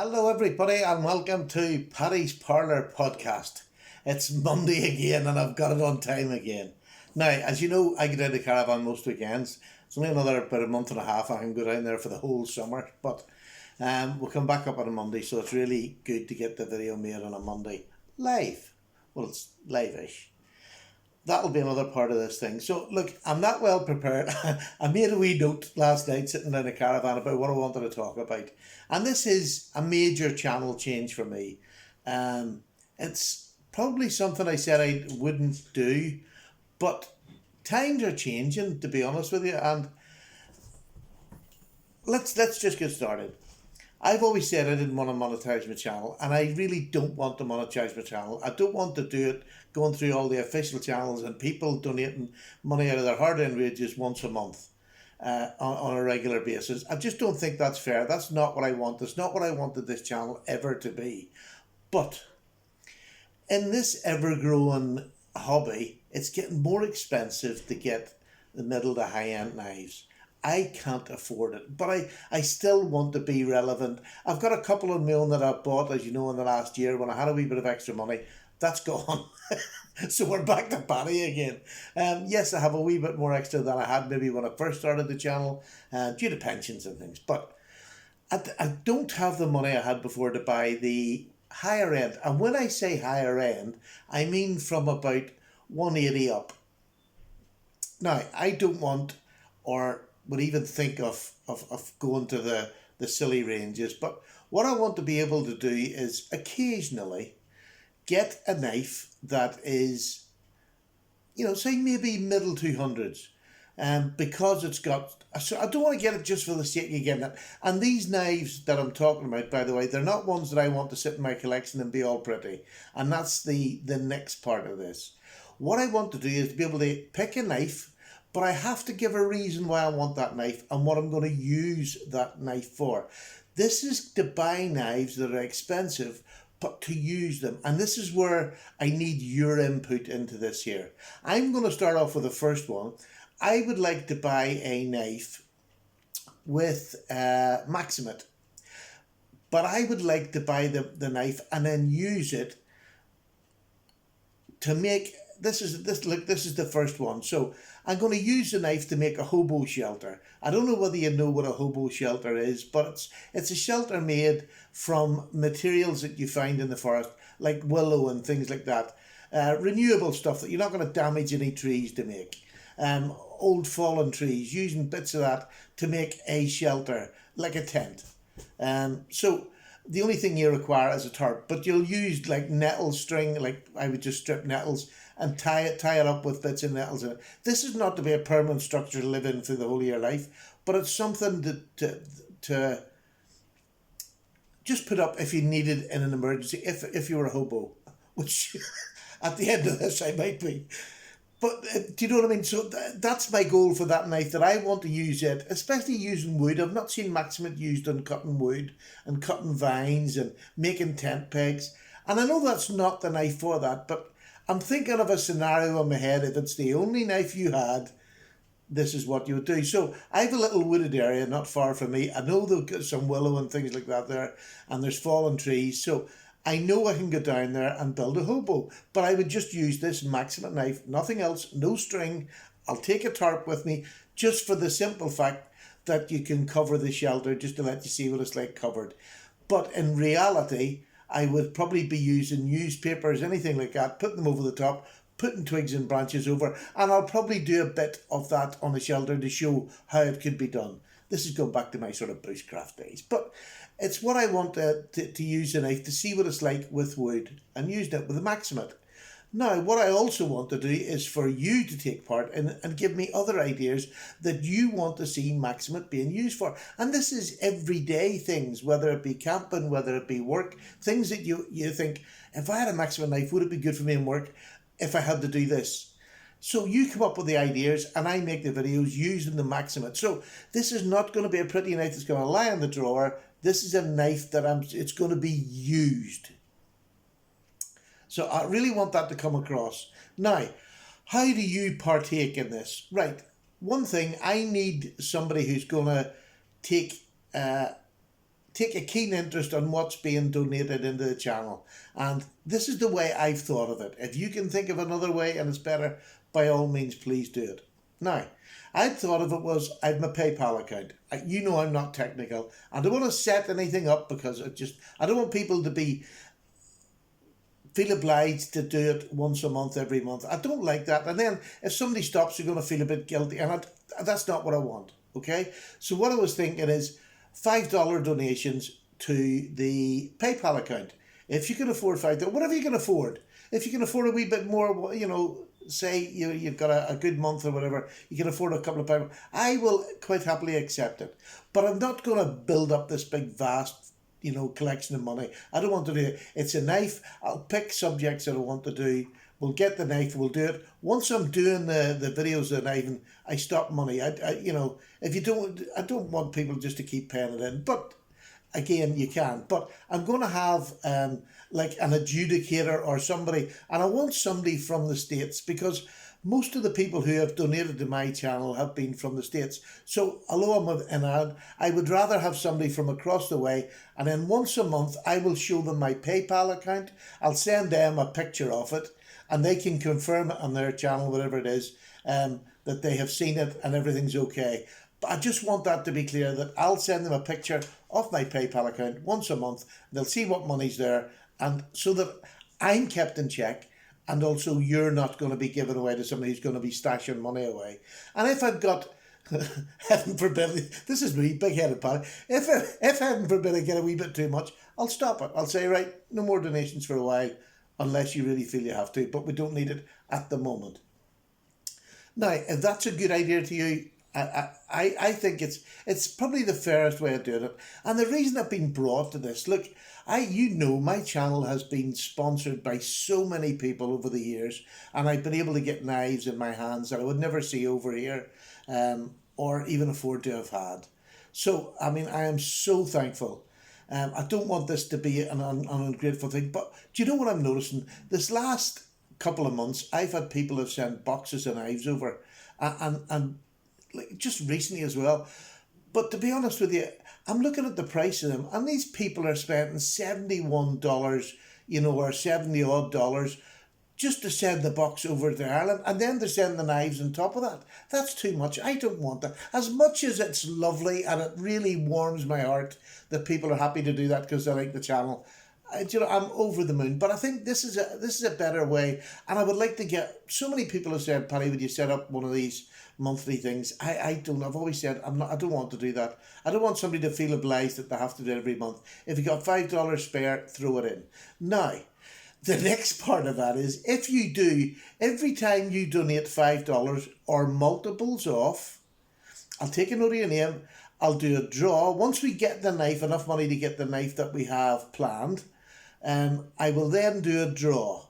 Hello, everybody, and welcome to Paddy's Parlour podcast. It's Monday again, and I've got it on time again. Now, as you know, I get out of the caravan most weekends. It's only another about a month and a half. I can go down there for the whole summer, but we'll come back up on a Monday, so it's really good to get the video made on a Monday live. Well, it's live-ish. That'll be another part of this thing. So, look, I'm not well prepared. I made a wee note last night sitting in a caravan about what I wanted to talk about. And this is a major channel change for me. It's probably something I said I wouldn't do, but times are changing, to be honest with you. And let's just get started. I've always said I didn't want to monetize my channel, and I really don't want to monetize my channel. I don't want to do it going through all the official channels and people donating money out of their hard-earned wages once a month on a regular basis. I just don't think that's fair. That's not what I want. That's not what I wanted this channel ever to be. But in this ever-growing hobby, it's getting more expensive to get the middle to high-end knives. I can't afford it, but I still want to be relevant. I've got a couple of my own that I've bought, as you know, in the last year when I had a wee bit of extra money. That's gone. So we're back to Paddy again. Yes, I have a wee bit more extra than I had maybe when I first started the channel, due to pensions and things. But I don't have the money I had before to buy the higher end. And when I say higher end, I mean from about 180 up. Now, I don't want or would even think of going to the silly ranges. But what I want to be able to do is occasionally get a knife that is, say maybe middle 200s. Because it's got, so I don't want to get it just for the sake of getting it. And these knives that I'm talking about, by the way, they're not ones that I want to sit in my collection and be all pretty. And that's the next part of this. What I want to do is to be able to pick a knife, but I have to give a reason why I want that knife and what I'm going to use that knife for. This is to buy knives that are expensive, but to use them. And this is where I need your input into this here. I'm going to start off with the first one. I would like to buy a knife with Maximate, but I would like to buy the knife and then use it to make, this is the first one. So I'm going to use the knife to make a hobo shelter. I don't know whether you know what a hobo shelter is, but it's a shelter made from materials that you find in the forest, like willow and things like that. Renewable stuff that you're not going to damage any trees to make. Old fallen trees, using bits of that to make a shelter, like a tent. So the only thing you require is a tarp, but you'll use like nettle string, like I would just strip nettles and tie it up with bits of nettles in it. This is not to be a permanent structure to live in through the whole of your life, but it's something to just put up if you need it in an emergency, if you were a hobo, which at the end of this I might be. But do you know what I mean? So that's my goal for that knife, that I want to use it, especially using wood. I've not seen Maximate used on cutting wood and cutting vines and making tent pegs. And I know that's not the knife for that, but I'm thinking of a scenario in my head. If it's the only knife you had, this is what you would do. So I have a little wooded area not far from me. I know they've got some willow and things like that there, and there's fallen trees. So I know I can go down there and build a hobo, but I would just use this Maximate knife, nothing else, no string. I'll take a tarp with me just for the simple fact that you can cover the shelter, just to let you see what it's like covered. But in reality, I would probably be using newspapers, anything like that, putting them over the top, putting twigs and branches over, and I'll probably do a bit of that on the shelter to show how it could be done. This is going back to my sort of bushcraft days. But it's what I want to use a knife to see what it's like with wood and using it with a Maximate. Now, what I also want to do is for you to take part and give me other ideas that you want to see Maximate being used for. And this is everyday things, whether it be camping, whether it be work, things that you think, if I had a Maximate knife, would it be good for me in work if I had to do this? So you come up with the ideas and I make the videos using the Maximate. So this is not going to be a pretty knife that's going to lie in the drawer. This is a knife that it's going to be used. So I really want that to come across. Now, how do you partake in this? Right, one thing, I need somebody who's going to take take a keen interest on what's being donated into the channel. And this is the way I've thought of it. If you can think of another way and it's better, by all means, please do it. Now, I'd thought of it was, I have my PayPal account. You know I'm not technical. I don't want to set anything up because I don't want people to feel obliged to do it once a month, every month. I don't like that. And then if somebody stops, you're going to feel a bit guilty. And that's not what I want. Okay? So what I was thinking is $5 donations to the PayPal account. If you can afford $5, whatever you can afford. If you can afford a wee bit more, say you've got a good month or whatever, you can afford a couple of pounds, I will quite happily accept it. But I'm not going to build up this big, vast, collection of money. I don't want to do it. It's a knife. I'll pick subjects that I want to do. We'll get the knife. We'll do it. Once I'm doing the videos of the knife, I stop money. If you don't, I don't want people just to keep paying it in. But again, you can. But I'm going to have like an adjudicator or somebody, and I want somebody from the States, because most of the people who have donated to my channel have been from the States. So although I'm an ad, I would rather have somebody from across the way, and then once a month I will show them my PayPal account. I'll send them a picture of it, and they can confirm it on their channel, whatever it is, that they have seen it and everything's okay. But I just want that to be clear, that I'll send them a picture of my PayPal account once a month. They'll see what money's there, and so that I'm kept in check, and also you're not going to be given away to somebody who's going to be stashing money away. And if I've got, heaven forbid, this is me, big-headed Paddy, if heaven forbid I get a wee bit too much, I'll stop it. I'll say, right, no more donations for a while, unless you really feel you have to, but we don't need it at the moment. Now, if that's a good idea to you, I think it's probably the fairest way of doing it. And the reason I've been brought to this, look, my channel has been sponsored by so many people over the years, and I've been able to get knives in my hands that I would never see over here, or even afford to have had. So, I mean, I am so thankful. I don't want this to be an ungrateful thing, but do you know what I'm noticing? This last couple of months, I've had people have sent boxes of knives over, and like just recently as well. But to be honest with you, I'm looking at the price of them, and these people are spending $71, or 70 odd dollars just to send the box over to Ireland, and then they're sending the knives on top of that. That's too much. I don't want that. As much as it's lovely and it really warms my heart that people are happy to do that because they like the channel, I'm over the moon. But I think this is a better way, and I would like to get. So many people have said, Paddy, would you set up one of these monthly things? I've always said I don't want to do that. I don't want somebody to feel obliged that they have to do it every month. If you got $5 spare, throw it in. Now, the next part of that is, if you do, every time you donate $5 or multiples of, I'll take a note of your name, I'll do a draw. Once we get the knife, enough money to get the knife that we have planned, I will then do a draw.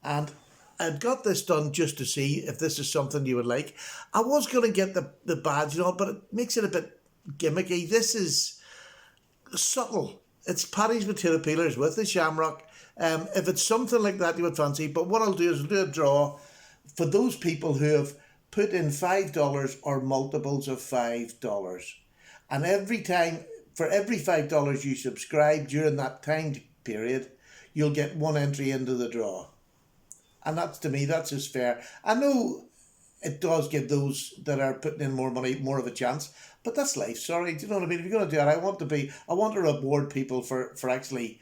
And I've got this done just to see if this is something you would like. I was going to get the badge and all, but it makes it a bit gimmicky. This is subtle. It's Paddy's potato peelers with the shamrock. If it's something like that you would fancy, but what I'll do is I'll do a draw for those people who have put in $5 or multiples of $5. And for every $5 you subscribe during that time period, you'll get one entry into the draw. And to me, that's as fair. I know it does give those that are putting in more money more of a chance, but that's life. Sorry, do you know what I mean? If you're going to do it, I want to reward people for actually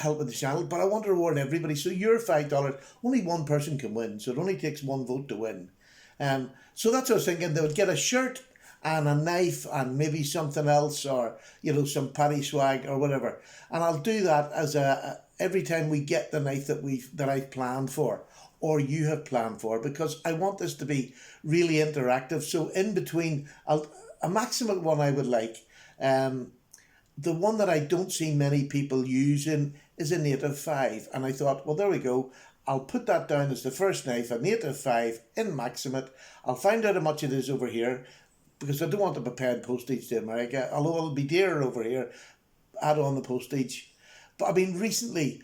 helping the channel, but I want to reward everybody. So your $5, only one person can win, so it only takes one vote to win. So that's what I was thinking. They would get a shirt and a knife and maybe something else, or some Paddy swag or whatever. And I'll do that as every time we get the knife that I've planned for, or you have planned for, because I want this to be really interactive. So in between, a maximum one I would like. The one that I don't see many people using is a native 5. And I thought, well, there we go. I'll put that down as the first knife, a native 5 in Maximate. I'll find out how much it is over here, because I don't want to be paying postage to America, although it'll be dearer over here. Add on the postage. But I mean, recently,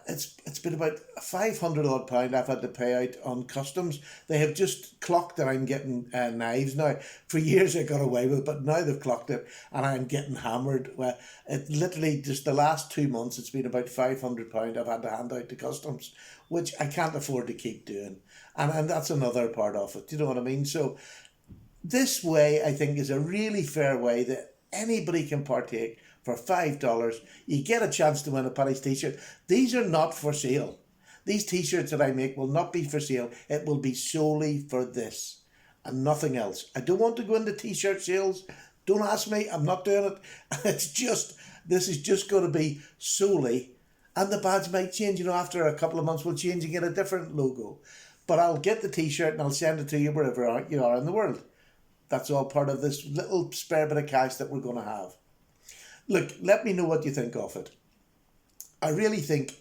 It's been about 500 odd pound I've had to pay out on customs. They have just clocked that I'm getting knives now. For years I got away with it, but now they've clocked it and I'm getting hammered. Well, it literally just the last 2 months it's been about 500 pound I've had to hand out to customs, which I can't afford to keep doing. And that's another part of it. Do you know what I mean? So this way I think is a really fair way that anybody can partake. For $5, you get a chance to win a Paddy's t-shirt. These are not for sale. These t-shirts that I make will not be for sale. It will be solely for this and nothing else. I don't want to go into t-shirt sales. Don't ask me. I'm not doing it. This is just going to be solely, and the badge might change. After a couple of months we'll change and get a different logo. But I'll get the t-shirt and I'll send it to you wherever you are in the world. That's all part of this little spare bit of cash that we're going to have. Look, let me know what you think of it. I really think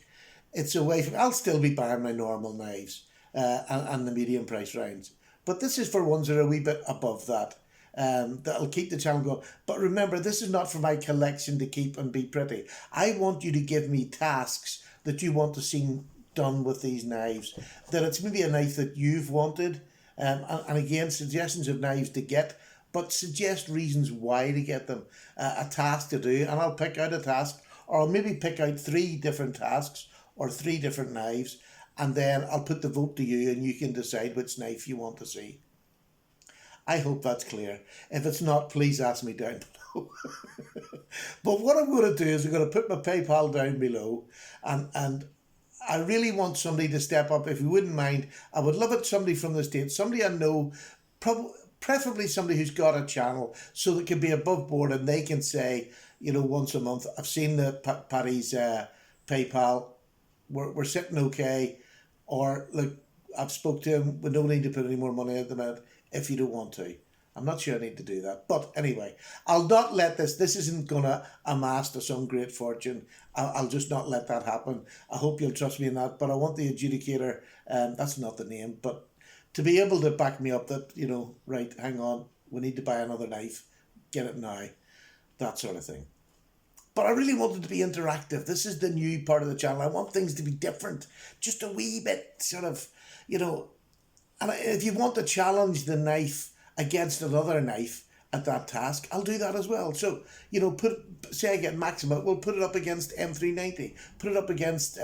it's a way I'll still be buying my normal knives and the medium price rounds. But this is for ones that are a wee bit above that. That'll keep the channel going. But remember, this is not for my collection to keep and be pretty. I want you to give me tasks that you want to see done with these knives. That it's maybe a knife that you've wanted. And again, suggestions of knives to get. But suggest reasons why to get them, a task to do, and I'll pick out a task, or I'll maybe pick out 3 different tasks or 3 different knives, and then I'll put the vote to you and you can decide which knife you want to see. I hope that's clear. If it's not, please ask me down below. But what I'm going to do is I'm going to put my PayPal down below, and I really want somebody to step up. If you wouldn't mind, I would love it, somebody from the States, somebody I know, preferably somebody who's got a channel so that can be above board and they can say, once a month, I've seen the Paddy's PayPal, we're sitting okay, or look, I've spoke to him, we don't need to put any more money at the minute if you don't want to. I'm not sure I need to do that. But anyway, I'll not let this isn't going to amass to some great fortune. I'll just not let that happen. I hope you'll trust me in that. But I want the adjudicator, that's not the name, but to be able to back me up that, right, hang on, we need to buy another knife, get it now, that sort of thing. But I really want it to be interactive. This is the new part of the channel. I want things to be different, just a wee bit sort of, and if you want to challenge the knife against another knife at that task, I'll do that as well. So, say I get Maxima, we'll put it up against M390, put it up against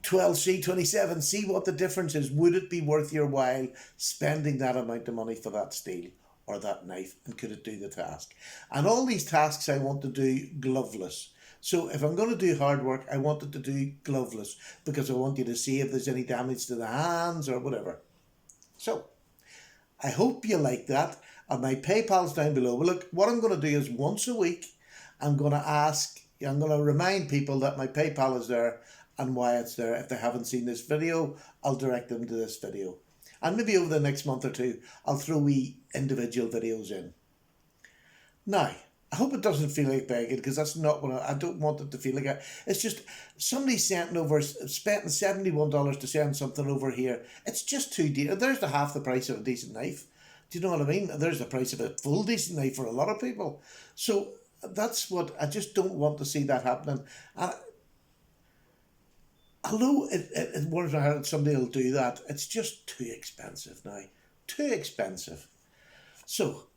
12C27, see what the difference is. Would it be worth your while spending that amount of money for that steel or that knife, and could it do the task? And all these tasks I want to do gloveless. So if I'm going to do hard work, I want it to do gloveless, because I want you to see if there's any damage to the hands or whatever. So I hope you like that. And my PayPal's down below. Well, look, what I'm going to do is once a week, I'm going to remind people that my PayPal is there and why it's there. If they haven't seen this video, I'll direct them to this video. And maybe over the next month or two, I'll throw wee individual videos in. Now, I hope it doesn't feel like begging, because that's not what I don't want it to feel like. It's just somebody spending $71 to send something over here. It's just too dear. There's the half the price of a decent knife. Do you know what I mean? There's the price of a full decent knife for a lot of people. So that's what I just don't want to see that happening. And although it worries my heart that somebody will do that, it's just too expensive now. Too expensive. So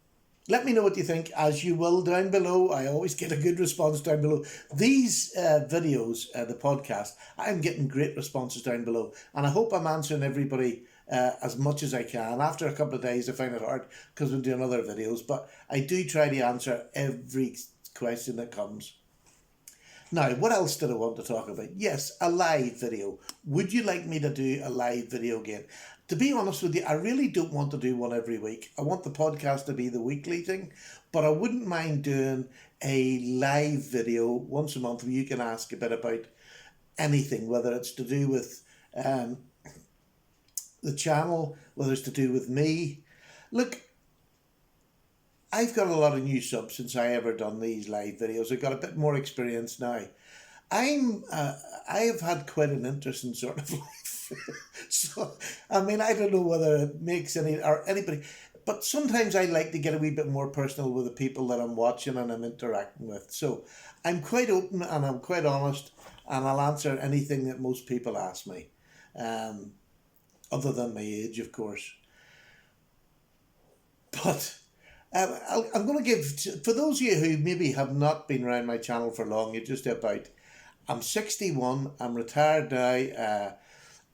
let me know what you think, as you will down below. I always get a good response down below. These videos, the podcast, I'm getting great responses down below. And I hope I'm answering everybody as much as I can. After a couple of days, I find it hard because I'm doing other videos. But I do try to answer every question that comes. Now, what else did I want to talk about? Yes, a live video. Would you like me to do a live video again? To be honest with you, I really don't want to do one every week. I want the podcast to be the weekly thing, but I wouldn't mind doing a live video once a month where you can ask a bit about anything, whether it's to do with the channel, whether it's to do with me. Look, I've got a lot of new subs since I ever done these live videos. I've got a bit more experience now. I have had quite an interesting sort of life. So, I mean, I don't know whether it makes anybody, but sometimes I like to get a wee bit more personal with the people that I'm watching and I'm interacting with. So I'm quite open and I'm quite honest, and I'll answer anything that most people ask me, um, other than my age, of course. But I'm going to give, for those of you who maybe have not been around my channel for long, you're just about, I'm 61, I'm retired now,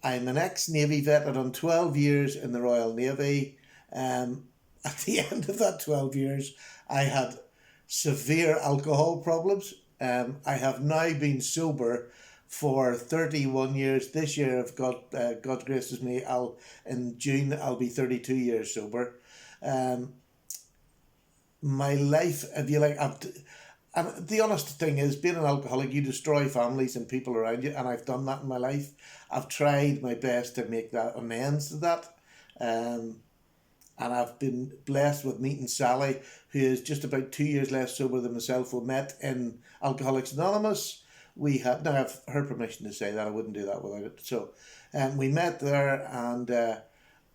I'm an ex-Navy vet. I've done 12 years in the Royal Navy. At the end of that 12 years, I had severe alcohol problems. I have now been sober for 31 years. This year, if God graces me, in June I'll be 32 years sober. My life, if you like, and the honest thing is, being an alcoholic, you destroy families and people around you, and I've done that in my life. I've tried my best to make that amends to that. And I've been blessed with meeting Sally, who is just about 2 years less sober than myself. We met in Alcoholics Anonymous. We had, now I have her permission to say that, I wouldn't do that without it. So we met there, and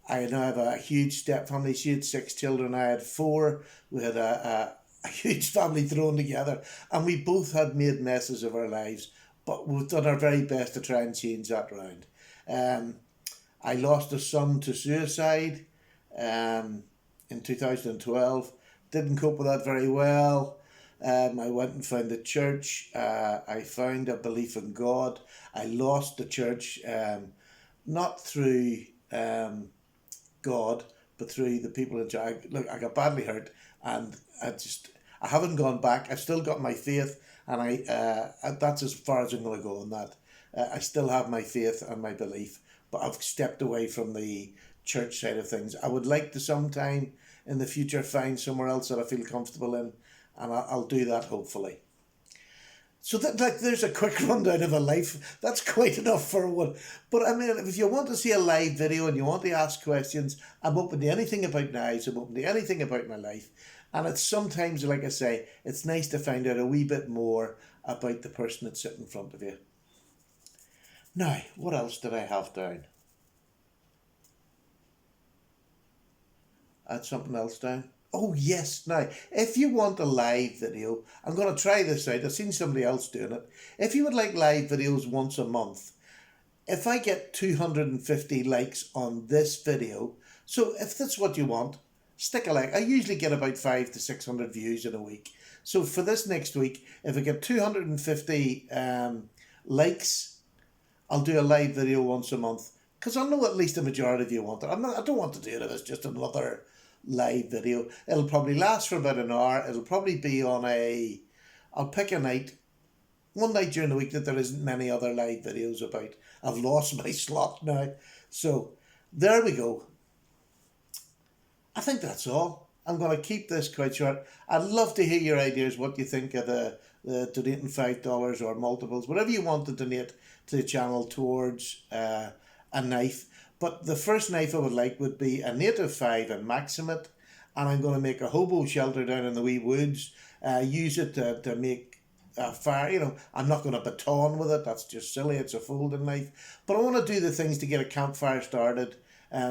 I now have a huge step family. She had 6 children, I had 4. We had a huge family thrown together, and we both had made messes of our lives, but we've done our very best to try and change that round. I lost a son to suicide in 2012. Didn't cope with that very well. I went and found the church. I found a belief in God. I lost the church, not through God, but through the people in charge. Look, I got badly hurt, and I haven't gone back. I've still got my faith, and that's as far as I'm going to go on that. I still have my faith and my belief, but I've stepped away from the church side of things. I would like to sometime in the future find somewhere else that I feel comfortable in, and I'll do that hopefully. So there's a quick rundown of a life. That's quite enough for one. But I mean, if you want to see a live video and you want to ask questions, I'm open to anything about knives. I'm open to anything about my life. And it's sometimes, like I say, it's nice to find out a wee bit more about the person that's sitting in front of you. Now, what else did I have down? I had something else down. Oh yes, now, if you want a live video, I'm going to try this out. I've seen somebody else doing it. If you would like live videos once a month, if I get 250 likes on this video, so if that's what you want, stick a like. I usually get about 500 to 600 views in a week. So for this next week, if I get 250 likes, I'll do a live video once a month, because I know at least a majority of you want it. I don't want to do it as just another live video. It'll probably last for about an hour. It'll probably be on I'll pick a night, one night during the week that there isn't many other live videos about. I've lost my slot now. So there we go. I think that's all. I'm going to keep this quite short. I'd love to hear your ideas, what you think of the donating $5 or multiples, whatever you want to donate to the channel towards a knife. But the first knife I would like would be a native 5 and Maximate, and I'm going to make a hobo shelter down in the wee woods. Use it to make a fire. You know, I'm not going to baton with it. That's just silly. It's a folding knife. But I want to do the things to get a campfire started,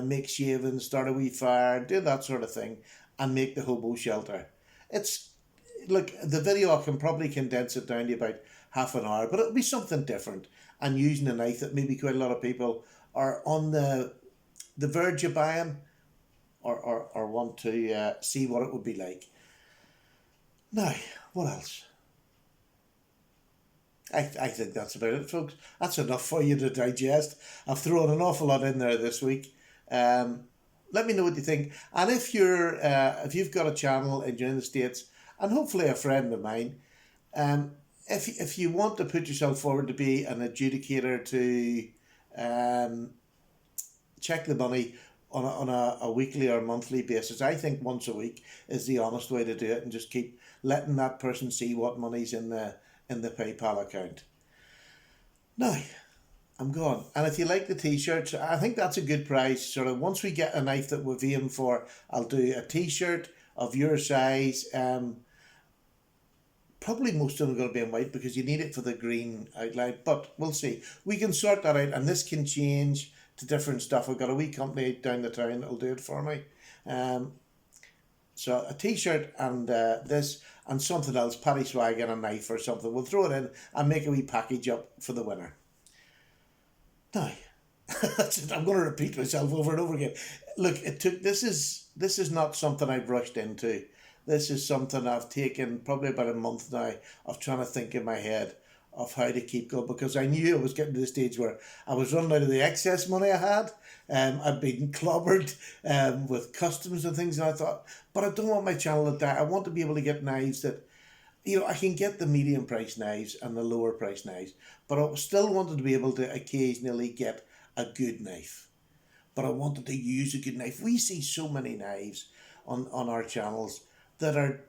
make shavings, start a wee fire, do that sort of thing, and make the hobo shelter. Look, the video, I can probably condense it down to about half an hour, but it'll be something different, and using a knife that maybe quite a lot of people are on the verge of buying, or want to see what it would be like. Now, what else? I think that's about it, folks. That's enough for you to digest. I've thrown an awful lot in there this week. Let me know what you think. And if you've got a channel and you're in the States, and hopefully a friend of mine, if you want to put yourself forward to be an adjudicator to check the money on a weekly or monthly basis, I think once a week is the honest way to do it, and just keep letting that person see what money's in the PayPal account. Now, I'm gone. And if you like the t-shirts, I think that's a good price. Sort of once we get a knife that we've aimed for, I'll do a t-shirt of your size. Probably most of them are going to be in white because you need it for the green outline, but we'll see. We can sort that out, and this can change to different stuff. I've got a wee company down the town that'll do it for me. So a t-shirt and this, and something else, Paddy swag and a knife or something. We'll throw it in and make a wee package up for the winner. Now, that's it. I'm going to repeat myself over and over again. Look, this is not something I've rushed into. This is something I've taken probably about a month now of trying to think in my head of how to keep going, because I knew I was getting to the stage where I was running out of the excess money I had. I'd been clobbered with customs and things, and I thought, but I don't want my channel to die. I want to be able to get knives that, I can get the medium price knives and the lower price knives, but I still wanted to be able to occasionally get a good knife. But I wanted to use a good knife. We see so many knives on our channels that are,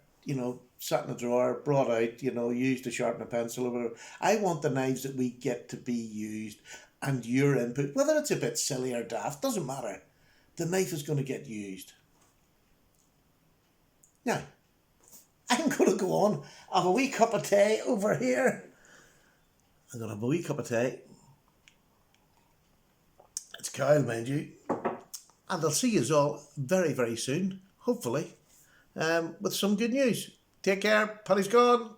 sat in a drawer, brought out, used to sharpen a pencil or whatever. I want the knives that we get to be used, and your input, whether it's a bit silly or daft, doesn't matter. The knife is going to get used. Now, I'm going to go on, have a wee cup of tea over here. I'm going to have a wee cup of tea. It's Kyle, mind you. And I'll see you all very, very soon, hopefully, with some good news. Take care. Paddy's gone.